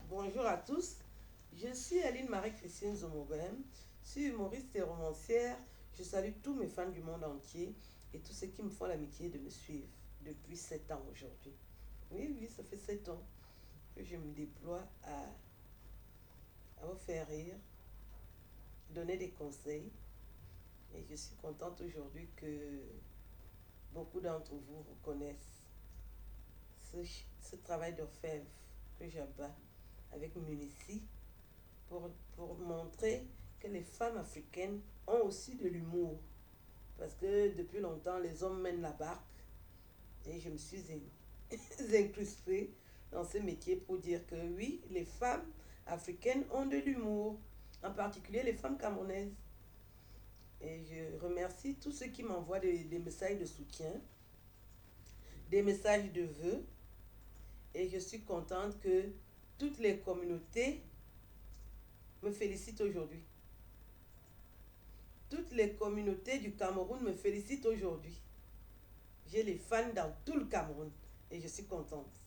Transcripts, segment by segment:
Bonjour à tous, je suis Aline Marie-Christine Zomobem, je suis humoriste et romancière. Je salue tous mes fans du monde entier et tous ceux qui me font l'amitié de me suivre depuis 7 ans aujourd'hui. Oui, oui, ça fait 7 ans que je me déploie à vous faire rire, donner des conseils. Et je suis contente aujourd'hui que beaucoup d'entre vous reconnaissent ce, ce travail d'orfèvre que j'abats avec Munici pour montrer que les femmes africaines ont aussi de l'humour. Parce que depuis longtemps, les hommes mènent la barque et je me suis incrustée dans ce métier pour dire que oui, les femmes africaines ont de l'humour, en particulier les femmes camerounaises. Et je remercie tous ceux qui m'envoient des messages de soutien, des messages de vœux. Et je suis contente que toutes les communautés me félicitent aujourd'hui. Toutes les communautés du Cameroun me félicitent aujourd'hui. J'ai les fans dans tout le Cameroun et je suis contente.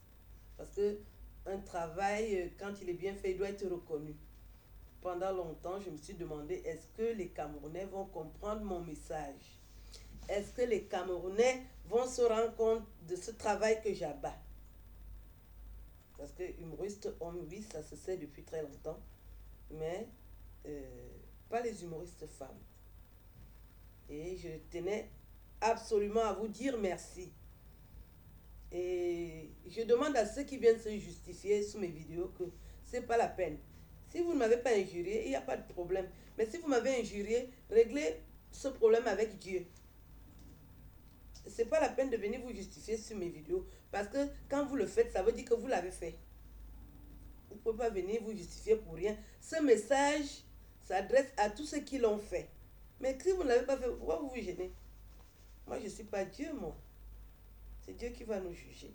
Parce que un travail, quand il est bien fait, il doit être reconnu. Pendant longtemps, je me suis demandé, est-ce que les Camerounais vont comprendre mon message? Est-ce que les Camerounais vont se rendre compte de ce travail que j'abats? Parce que humoriste homme, oui, ça se sait depuis très longtemps. Mais pas les humoristes femmes. Et je tenais absolument à vous dire merci. Et je demande à ceux qui viennent se justifier sous mes vidéos que c'est pas la peine. Si vous ne m'avez pas injurié, il n'y a pas de problème. Mais si vous m'avez injurié, réglez ce problème avec Dieu. C'est pas la peine de venir vous justifier sur mes vidéos. Parce que quand vous le faites, ça veut dire que vous l'avez fait. Vous ne pouvez pas venir vous justifier pour rien. Ce message s'adresse à tous ceux qui l'ont fait. Mais si vous ne l'avez pas fait, pourquoi vous vous gênez? Moi, je ne suis pas Dieu, moi. C'est Dieu qui va nous juger.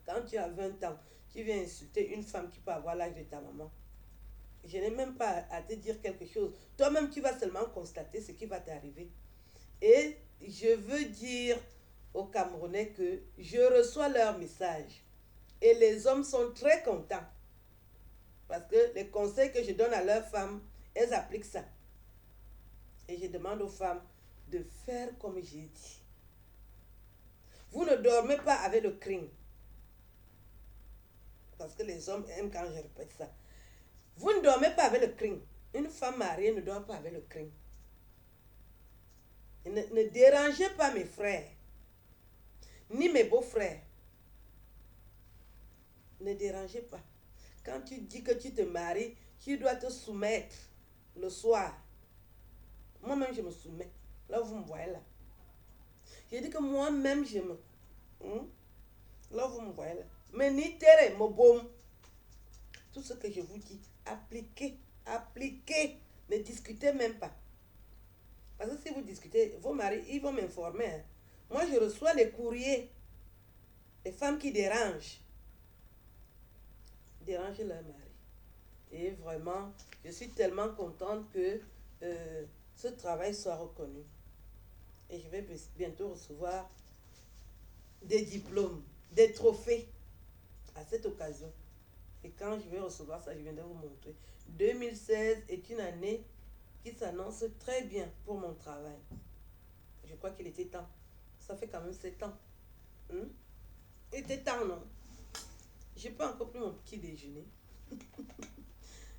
Quand tu as 20 ans, tu viens insulter une femme qui peut avoir l'âge de ta maman. Je n'ai même pas à te dire quelque chose. Toi-même, tu vas seulement constater ce qui va t'arriver. Et je veux dire aux Camerounais que je reçois leur message. Et les hommes sont très contents. Parce que les conseils que je donne à leurs femmes, elles appliquent ça. Et je demande aux femmes de faire comme j'ai dit. Vous ne dormez pas avec le crime. Parce que les hommes aiment quand je répète ça. Vous ne dormez pas avec le crime. Une femme mariée ne dort pas avec le crime. Ne dérangez pas mes frères, ni mes beaux-frères. Ne dérangez pas. Quand tu dis que tu te maries, tu dois te soumettre le soir. Moi-même, je me soumets. Là, vous me voyez là. J'ai dit que moi-même, je me... Là, vous me voyez là. Mais ni terre, mon baume. Tout ce que je vous dis, appliquez, appliquez. Ne discutez même pas. Parce que si vous discutez, vos maris, ils vont m'informer. Hein. Moi, je reçois les courriers. Les femmes qui dérangent. Dérangent leur mari. Et vraiment, je suis tellement contente que ce travail soit reconnu. Et je vais bientôt recevoir des diplômes, des trophées à cette occasion. Et quand je vais recevoir ça, je viendrai vous montrer. 2016 est une année qui s'annonce très bien pour mon travail. Je crois qu'il était temps. Ça fait quand même 7 ans. Il était temps, non? Je n'ai pas encore pris mon petit déjeuner.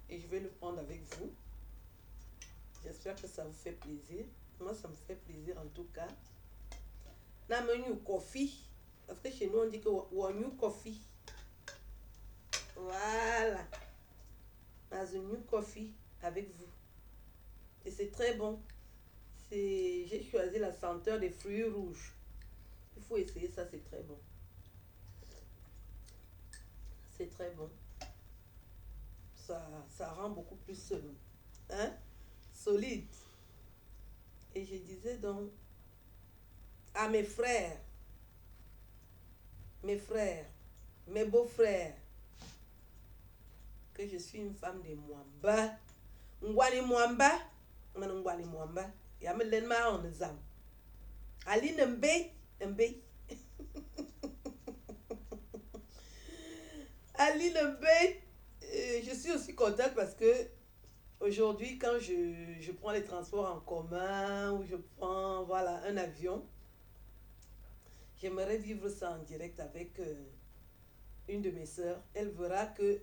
Et je vais le prendre avec vous. J'espère que ça vous fait plaisir. Moi, ça me fait plaisir en tout cas. N'a menu coffee. Parce que chez nous, on dit que new coffee. Voilà. Dans un new coffee avec vous. Et c'est très bon. J'ai choisi la senteur des fruits rouges. Il faut essayer ça, c'est très bon. C'est très bon. Ça rend beaucoup plus solide. Et je disais donc à mes frères, mes beaux-frères, que je suis une femme de Mwamba. Ngwali Mwamba, Ngwali Mwamba, Yamelenma ma on zam. Ali Mbe. Aline Bay, je suis aussi contente parce que aujourd'hui, quand je prends les transports en commun ou je prends voilà, un avion, j'aimerais vivre ça en direct avec une de mes sœurs. Elle verra que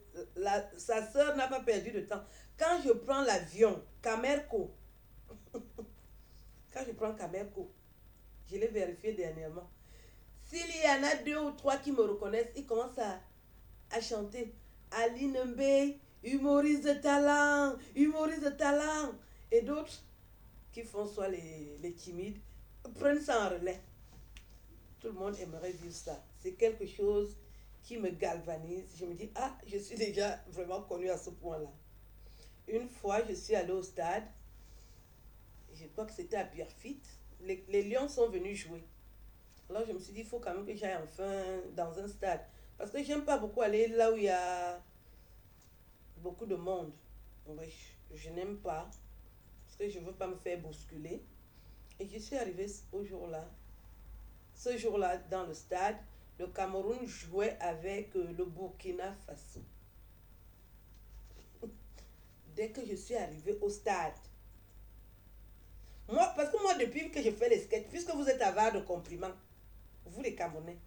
sa sœur n'a pas perdu de temps. Quand je prends l'avion, Camerco, quand je prends Camerco, je l'ai vérifié dernièrement. S'il y en a deux ou trois qui me reconnaissent, ils commencent à chanter Aline Mbe, humoriste de talent, humoriste de talent. Et d'autres qui font soit les timides, prennent ça en relais. Tout le monde aimerait vivre ça. C'est quelque chose qui me galvanise. Je me dis, ah, je suis déjà vraiment connue à ce point-là. Une fois, je suis allée au stade. Je crois que c'était à Pierrefitte. Les Lions sont venus jouer. Alors je me suis dit, il faut quand même que j'aille enfin dans un stade. Parce que j'aime pas beaucoup aller là où il y a beaucoup de monde. Ouais, je n'aime pas. Parce que je ne veux pas me faire bousculer. Et je suis arrivée au jour-là. Ce jour-là, dans le stade, le Cameroun jouait avec le Burkina Faso. Dès que je suis arrivée au stade, moi, parce que moi, depuis que je fais les sketchs, puisque vous êtes avare de compliments, vous les Camerounais,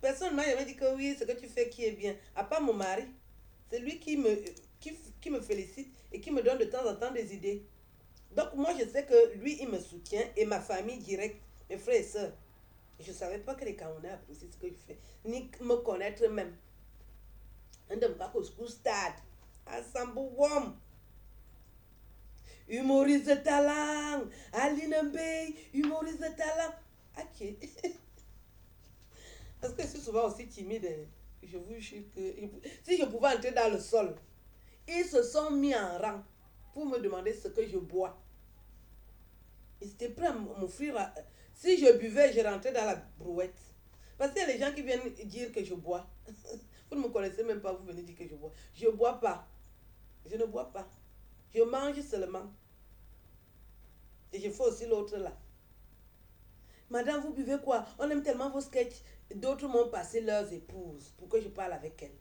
personne ne m'a jamais dit que oui, ce que tu fais qui est bien. À part mon mari, c'est lui qui me félicite et qui me donne de temps en temps des idées. Donc moi, je sais que lui, il me soutient et ma famille directe, mes frères et sœurs. Je ne savais pas que les Camerounais apprécient ce que je fais, ni me connaître même. Un de mes stade, à Sambouwam. Humoriste de talent, Aline Mbe, humoriste de talent. Ok. Parce que je suis souvent aussi timide. Je vous jure que si je pouvais entrer dans le sol, ils se sont mis en rang pour me demander ce que je bois. Ils étaient prêts à m'offrir. Si je buvais, je rentrais dans la brouette. Parce qu'il y a les gens qui viennent dire que je bois. Vous ne me connaissez même pas, vous venez dire que je bois. Je ne bois pas. Je ne bois pas. Je mange seulement. Et je fais aussi l'autre là. Madame, vous buvez quoi? On aime tellement vos sketchs. D'autres m'ont passé leurs épouses pour que je parle avec elles.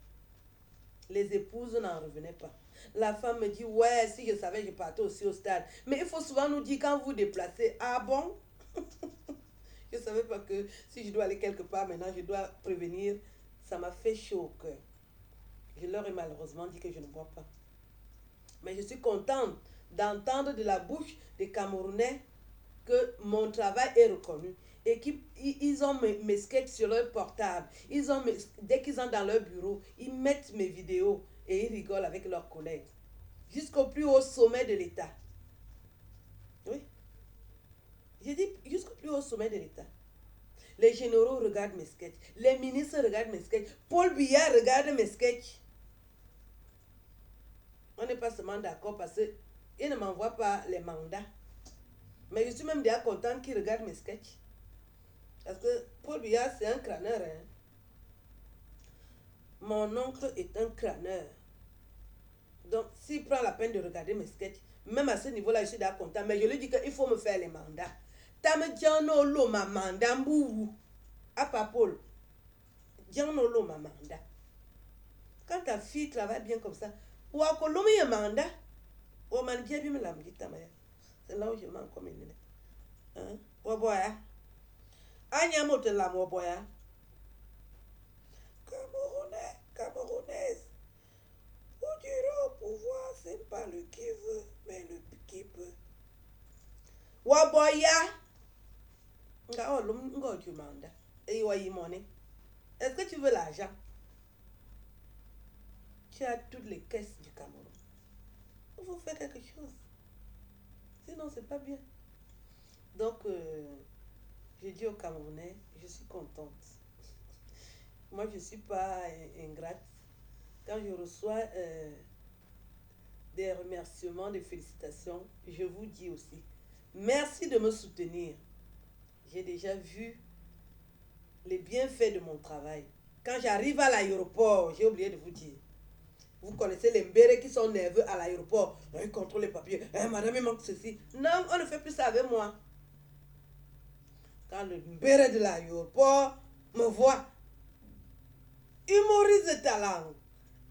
Les épouses n'en revenaient pas. La femme me dit, ouais, si je savais, je partais aussi au stade. Mais il faut souvent nous dire quand vous vous déplacez. Ah bon? Je ne savais pas que si je dois aller quelque part maintenant, je dois prévenir. Ça m'a fait chaud au cœur. Je leur ai malheureusement dit que je ne bois pas. Mais je suis contente d'entendre de la bouche des Camerounais que mon travail est reconnu. Et qu'ils ont mes sketchs sur leur portable. Dès qu'ils sont dans leur bureau, ils mettent mes vidéos et ils rigolent avec leurs collègues. Jusqu'au plus haut sommet de l'État. Oui. J'ai dit jusqu'au plus haut sommet de l'État. Les généraux regardent mes sketchs. Les ministres regardent mes sketchs. Paul Biya regarde mes sketchs. On n'est pas seulement d'accord parce qu'il ne m'envoie pas les mandats. Mais je suis même déjà contente qu'il regarde mes sketchs. Parce que Paul Biya, c'est un crâneur. Hein. Mon oncle est un crâneur. Donc, s'il prend la peine de regarder mes sketchs, même à ce niveau-là, je suis déjà content. Mais je lui dis qu'il faut me faire les mandats. Tam Djano lo ma mandat mbou. À pas Paul. Djano lo ma mandat. Quand ta fille travaille bien comme ça, ou à Colombie un mandat, ou à Mandjébi me l'a dit ta mère. C'est là où je mens comme il est. Hein? Ou boya. Anya mote la mo boya. Camerounais, Camerounaise. Vous direz au pouvoir, c'est pas le qui veut, mais le qui peut. Waboya. Nga oh l'homme nga tu manda. Et wa monnaie. Est-ce que tu veux l'argent? Tu as toutes les caisses du Cameroun. Il faut faire quelque chose. Sinon, c'est pas bien. Donc, je dis aux Camerounais, je suis contente. Moi, je ne suis pas ingrate. Quand je reçois des remerciements, des félicitations, je vous dis aussi, merci de me soutenir. J'ai déjà vu les bienfaits de mon travail. Quand j'arrive à l'aéroport, j'ai oublié de vous dire, vous connaissez les mbérés qui sont nerveux à l'aéroport. Ils contrôlent les papiers. Madame, il manque ceci. Non, on ne fait plus ça avec moi. Quand le mbéré de l'aéroport me voit, humoriste de talent,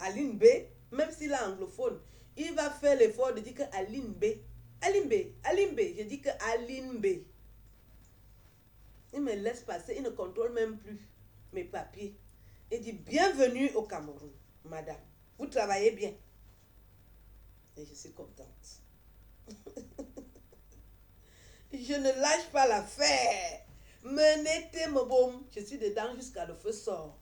Aline B, même s'il est anglophone, il va faire l'effort de dire que Aline B. Aline B, Aline B, je dis que Aline B. Il me laisse passer, il ne contrôle même plus mes papiers. Il dit bienvenue au Cameroun, madame. Vous travaillez bien. Et je suis contente. Je ne lâche pas l'affaire. Menez tes boum. Je suis dedans jusqu'à le feu sort.